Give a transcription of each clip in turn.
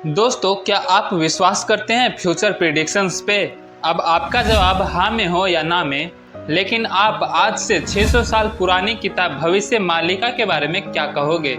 दोस्तों, क्या आप विश्वास करते हैं फ्यूचर प्रेडिक्शंस पे? अब आपका जवाब हाँ में हो या ना में, लेकिन आप आज से 600 साल पुरानी किताब भविष्य मालिका के बारे में क्या कहोगे?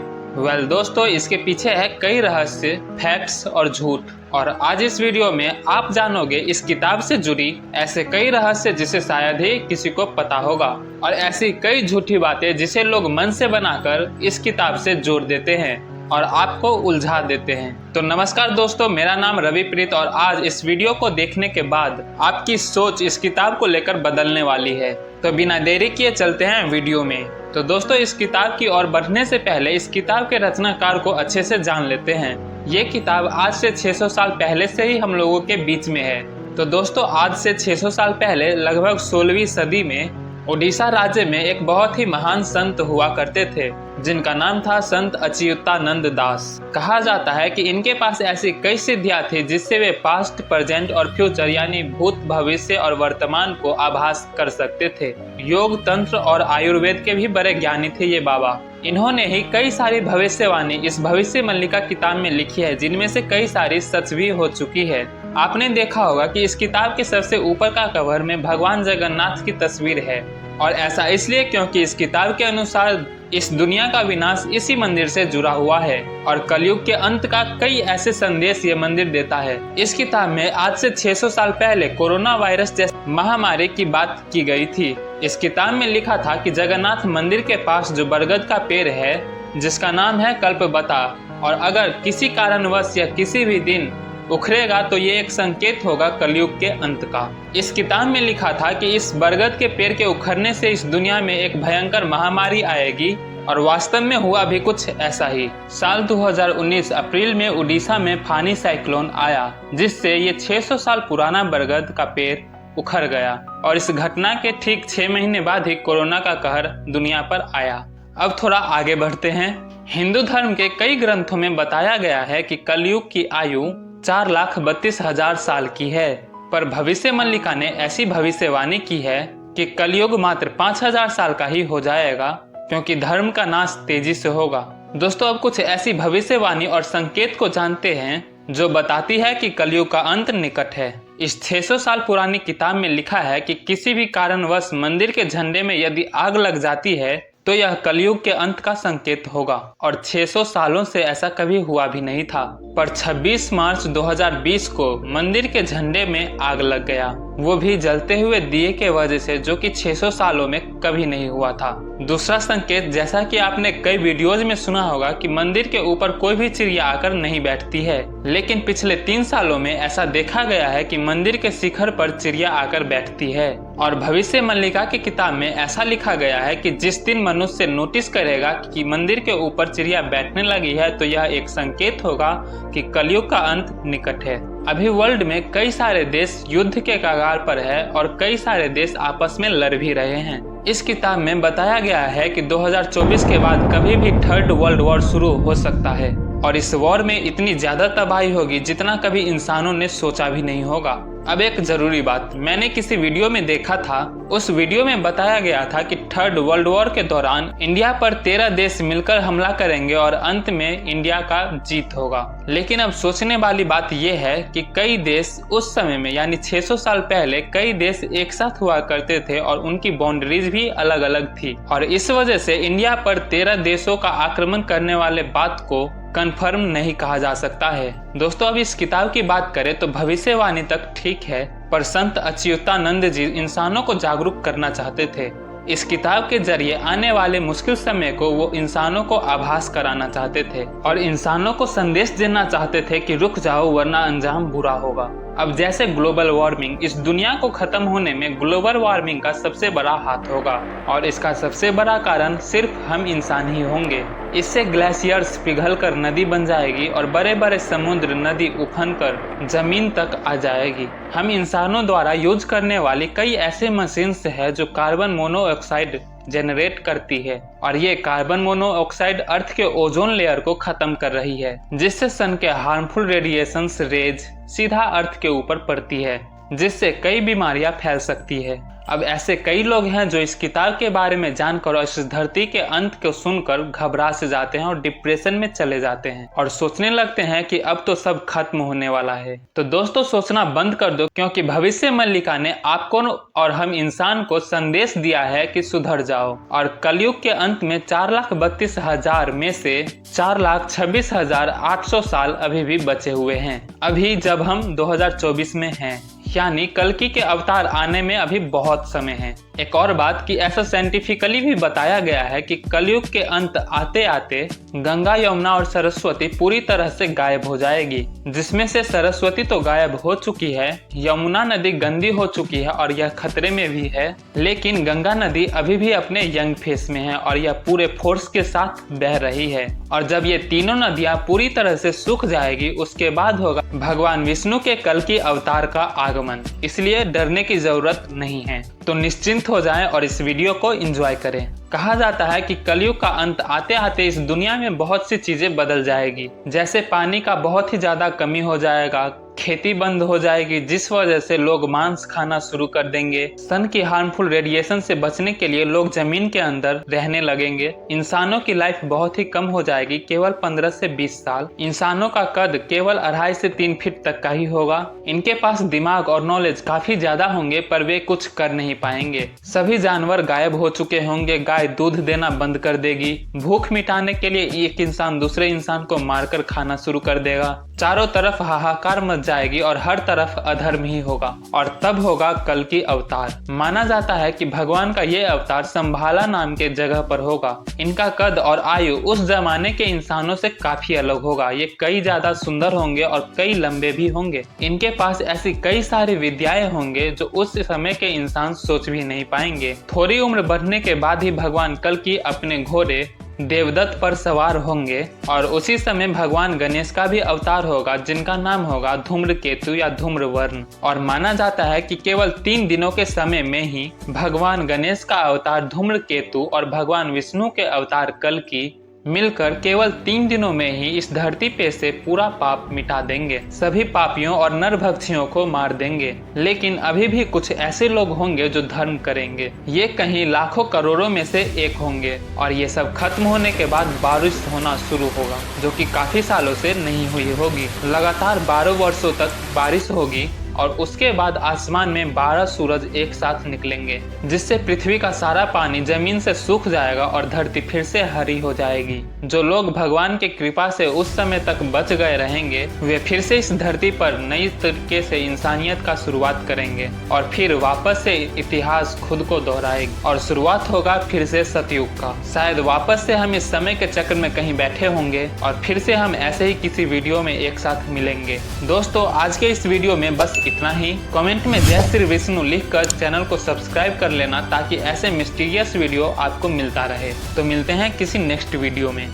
दोस्तों, इसके पीछे है कई रहस्य, फैक्ट्स और झूठ। और आज इस वीडियो में आप जानोगे इस किताब से जुड़ी ऐसे कई रहस्य जिसे शायद ही किसी को पता होगा, और ऐसी कई झूठी बातें जिसे लोग मन से बनाकर इस किताब से जोड़ देते हैं और आपको उलझा देते हैं। तो नमस्कार दोस्तों, मेरा नाम रविप्रीत और आज इस वीडियो को देखने के बाद आपकी सोच इस किताब को लेकर बदलने वाली है। तो बिना देरी किए चलते हैं वीडियो में। तो दोस्तों, इस किताब की ओर बढ़ने से पहले इस किताब के रचनाकार को अच्छे से जान लेते हैं। ये किताब आज से 600 साल पहले से ही हम लोगों के बीच में है। तो दोस्तों, आज से 600 साल पहले लगभग 16वीं सदी में ओडिशा राज्य में एक बहुत ही महान संत हुआ करते थे, जिनका नाम था संत अच्युतानंद दास। कहा जाता है कि इनके पास ऐसी कई सिद्धियां थी जिससे वे पास्ट, प्रेजेंट और फ्यूचर यानी भूत, भविष्य और वर्तमान को आभास कर सकते थे। योग, तंत्र और आयुर्वेद के भी बड़े ज्ञानी थे ये बाबा। इन्होंने ही कई सारी भविष्यवाणी इस भविष्य मल्लिका किताब में लिखी है, जिनमें से कई सारी सच भी हो चुकी है। आपने देखा होगा कि इस किताब के सबसे ऊपर का कवर में भगवान जगन्नाथ की तस्वीर है, और ऐसा इसलिए क्योंकि इस किताब के अनुसार इस दुनिया का विनाश इसी मंदिर से जुड़ा हुआ है और कलयुग के अंत का कई ऐसे संदेश ये मंदिर देता है। इस किताब में आज से 600 साल पहले कोरोना वायरस जैसी महामारी की बात की गई थी। इस किताब में लिखा था कि जगन्नाथ मंदिर के पास जो बरगद का पेड़ है, जिसका नाम है कल्पवता, और अगर किसी कारणवश या किसी भी दिन उखड़ेगा तो ये एक संकेत होगा कलयुग के अंत का। इस किताब में लिखा था कि इस बरगद के पेड़ के उखड़ने से इस दुनिया में एक भयंकर महामारी आएगी, और वास्तव में हुआ भी कुछ ऐसा ही। साल 2019 अप्रैल में उड़ीसा में फानी साइक्लोन आया, जिससे ये 600 साल पुराना बरगद का पेड़ उखड़ गया, और इस घटना के ठीक 6 महीने बाद ही कोरोना का कहर दुनिया पर आया। अब थोड़ा आगे बढ़ते हैं। हिंदू धर्म के कई ग्रंथों में बताया गया है कि कलयुग की आयु 4,32,000 साल की है, पर भविष्य मल्लिका ने ऐसी भविष्यवाणी की है कि कलयुग मात्र 5,000 साल का ही हो जाएगा, क्योंकि धर्म का नाश तेजी से होगा। दोस्तों, अब कुछ ऐसी भविष्यवाणी और संकेत को जानते हैं जो बताती है कि कलयुग का अंत निकट है। इस 600 साल पुरानी किताब में लिखा है कि किसी भी कारणवश मंदिर के झंडे में यदि आग लग जाती है तो यह कलयुग के अंत का संकेत होगा, और 600 सालों से ऐसा कभी हुआ भी नहीं था। पर 26 मार्च 2020 को मंदिर के झंडे में आग लग गया, वो भी जलते हुए दिए के वजह से, जो कि 600 सालों में कभी नहीं हुआ था। दूसरा संकेत, जैसा कि आपने कई वीडियोज में सुना होगा कि मंदिर के ऊपर कोई भी चिड़िया आकर नहीं बैठती है, लेकिन पिछले 3 सालों में ऐसा देखा गया है कि मंदिर के शिखर पर चिड़िया आकर बैठती है। और भविष्य मल्लिका की किताब में ऐसा लिखा गया है कि जिस दिन मनुष्य नोटिस करेगा कि मंदिर के ऊपर चिड़िया बैठने लगी है तो यह एक संकेत होगा कि कलयुग का अंत निकट है। अभी वर्ल्ड में कई सारे देश युद्ध के कगार पर है और कई सारे देश आपस में लड़ भी रहे हैं। इस किताब में बताया गया है कि 2024 के बाद कभी भी 3rd वर्ल्ड वॉर शुरू हो सकता है, और इस वॉर में इतनी ज्यादा तबाही होगी जितना कभी इंसानों ने सोचा भी नहीं होगा। अब एक जरूरी बात, मैंने किसी वीडियो में देखा था, उस वीडियो में बताया गया था कि 3rd वर्ल्ड वॉर के दौरान इंडिया पर 13 देश मिलकर हमला करेंगे और अंत में इंडिया का जीत होगा। लेकिन अब सोचने वाली बात यह है कि कई देश उस समय में यानी 600 साल पहले कई देश एक साथ हुआ करते थे और उनकी बाउंड्रीज भी अलग अलग थी, और इस वजह से इंडिया पर 13 देशों का आक्रमण करने वाले बात को कंफर्म नहीं कहा जा सकता है। दोस्तों, अब इस किताब की बात करें तो भविष्यवाणी तक ठीक है, पर संत अच्युतानंद जी इंसानों को जागरूक करना चाहते थे। इस किताब के जरिए आने वाले मुश्किल समय को वो इंसानों को आभास कराना चाहते थे और इंसानों को संदेश देना चाहते थे कि रुक जाओ वरना अंजाम बुरा होगा। अब जैसे ग्लोबल वार्मिंग, इस दुनिया को खत्म होने में ग्लोबल वार्मिंग का सबसे बड़ा हाथ होगा, और इसका सबसे बड़ा कारण सिर्फ हम इंसान ही होंगे। इससे ग्लेशियर्स पिघलकर नदी बन जाएगी और बड़े बड़े समुद्र, नदी उफन कर जमीन तक आ जाएगी। हम इंसानों द्वारा यूज करने वाली कई ऐसे मशीन्स है जो कार्बन मोनोऑक्साइड जनरेट करती है, और ये कार्बन मोनोऑक्साइड अर्थ के ओजोन लेयर को खत्म कर रही है, जिससे सन के हार्मफुल रेडिएशंस रेज सीधा अर्थ के ऊपर पड़ती है, जिससे कई बीमारियां फैल सकती है। अब ऐसे कई लोग हैं जो इस किताब के बारे में जानकर और इस धरती के अंत को सुनकर घबरा से जाते हैं और डिप्रेशन में चले जाते हैं और सोचने लगते हैं कि अब तो सब खत्म होने वाला है। तो दोस्तों सोचना बंद कर दो, क्योंकि भविष्य मल्लिका ने आपको और हम इंसान को संदेश दिया है कि सुधर जाओ। और कलयुग के अंत में 4,32,000 में से 4,26,800 साल अभी भी बचे हुए हैं, अभी जब हम 2024 में हैं, यानी कल्कि के अवतार आने में अभी बहुत समय है। एक और बात कि ऐसा साइंटिफिकली भी बताया गया है कि कलयुग के अंत आते आते गंगा, यमुना और सरस्वती पूरी तरह से गायब हो जाएगी, जिसमें से सरस्वती तो गायब हो चुकी है, यमुना नदी गंदी हो चुकी है और यह खतरे में भी है, लेकिन गंगा नदी अभी भी अपने यंग फेस में है और यह पूरे फोर्स के साथ बह रही है। और जब ये तीनों नदियां पूरी तरह से सूख जाएगी, उसके बाद होगा भगवान विष्णु के कल्कि अवतार का आगमन। इसलिए डरने की जरूरत नहीं है, तो निश्चिंत हो जाएं और इस वीडियो को एंजॉय करें। कहा जाता है कि कलयुग का अंत आते आते इस दुनिया में बहुत सी चीजें बदल जाएगी, जैसे पानी का बहुत ही ज्यादा कमी हो जाएगा, खेती बंद हो जाएगी, जिस वजह से लोग मांस खाना शुरू कर देंगे, सन की हार्मफुल रेडिएशन से बचने के लिए लोग जमीन के अंदर रहने लगेंगे, इंसानों की लाइफ बहुत ही कम हो जाएगी, केवल 15 से 20 साल, इंसानों का कद केवल 2.5 से 3 फीट तक का ही होगा, इनके पास दिमाग और नॉलेज काफी ज्यादा होंगे पर वे कुछ कर नहीं पाएंगे, सभी जानवर गायब हो चुके होंगे, गाय दूध देना बंद कर देगी, भूख मिटाने के लिए एक इंसान दूसरे इंसान को मारकर खाना शुरू कर देगा, चारों तरफ हाहाकार मच जाएगी और हर तरफ अधर्म ही होगा, और तब होगा कल्कि अवतार। माना जाता है कि भगवान का ये अवतार संभाला नाम के जगह पर होगा। इनका कद और आयु उस जमाने के इंसानों से काफी अलग होगा, ये कई ज्यादा सुंदर होंगे और कई लंबे भी होंगे, इनके पास ऐसी कई सारी विद्याएं होंगे जो उस समय के इंसान सोच भी नहीं पाएंगे। थोड़ी उम्र बढ़ने के बाद ही भगवान कल्कि अपने घोड़े देवदत्त पर सवार होंगे और उसी समय भगवान गणेश का भी अवतार होगा, जिनका नाम होगा धूम्रकेतु या धूम्रवर्ण। और माना जाता है कि केवल 3 दिनों के समय में ही भगवान गणेश का अवतार धूम्रकेतु और भगवान विष्णु के अवतार कल्कि मिलकर केवल 3 दिनों में ही इस धरती पे से पूरा पाप मिटा देंगे, सभी पापियों और नरभक्षियों को मार देंगे। लेकिन अभी भी कुछ ऐसे लोग होंगे जो धर्म करेंगे, ये कहीं लाखों करोड़ों में से एक होंगे, और ये सब खत्म होने के बाद बारिश होना शुरू होगा, जो कि काफी सालों से नहीं हुई होगी। लगातार 12 वर्षों तक बारिश होगी और उसके बाद आसमान में 12 सूरज एक साथ निकलेंगे, जिससे पृथ्वी का सारा पानी जमीन से सूख जाएगा और धरती फिर से हरी हो जाएगी। जो लोग भगवान की कृपा से उस समय तक बच गए रहेंगे, वे फिर से इस धरती पर नई तरीके से इंसानियत का शुरुआत करेंगे और फिर वापस से इतिहास खुद को दोहराएगी और शुरुआत होगा फिर से सतयुग का। शायद वापस से हम इस समय के चक्र में कहीं बैठे होंगे और फिर से हम ऐसे ही किसी वीडियो में एक साथ मिलेंगे। दोस्तों आज के इस वीडियो में बस इतना ही। कमेंट में जय श्री विष्णु लिखकर चैनल को सब्सक्राइब कर लेना, ताकि ऐसे मिस्टीरियस वीडियो आपको मिलता रहे। तो मिलते हैं किसी नेक्स्ट वीडियो में।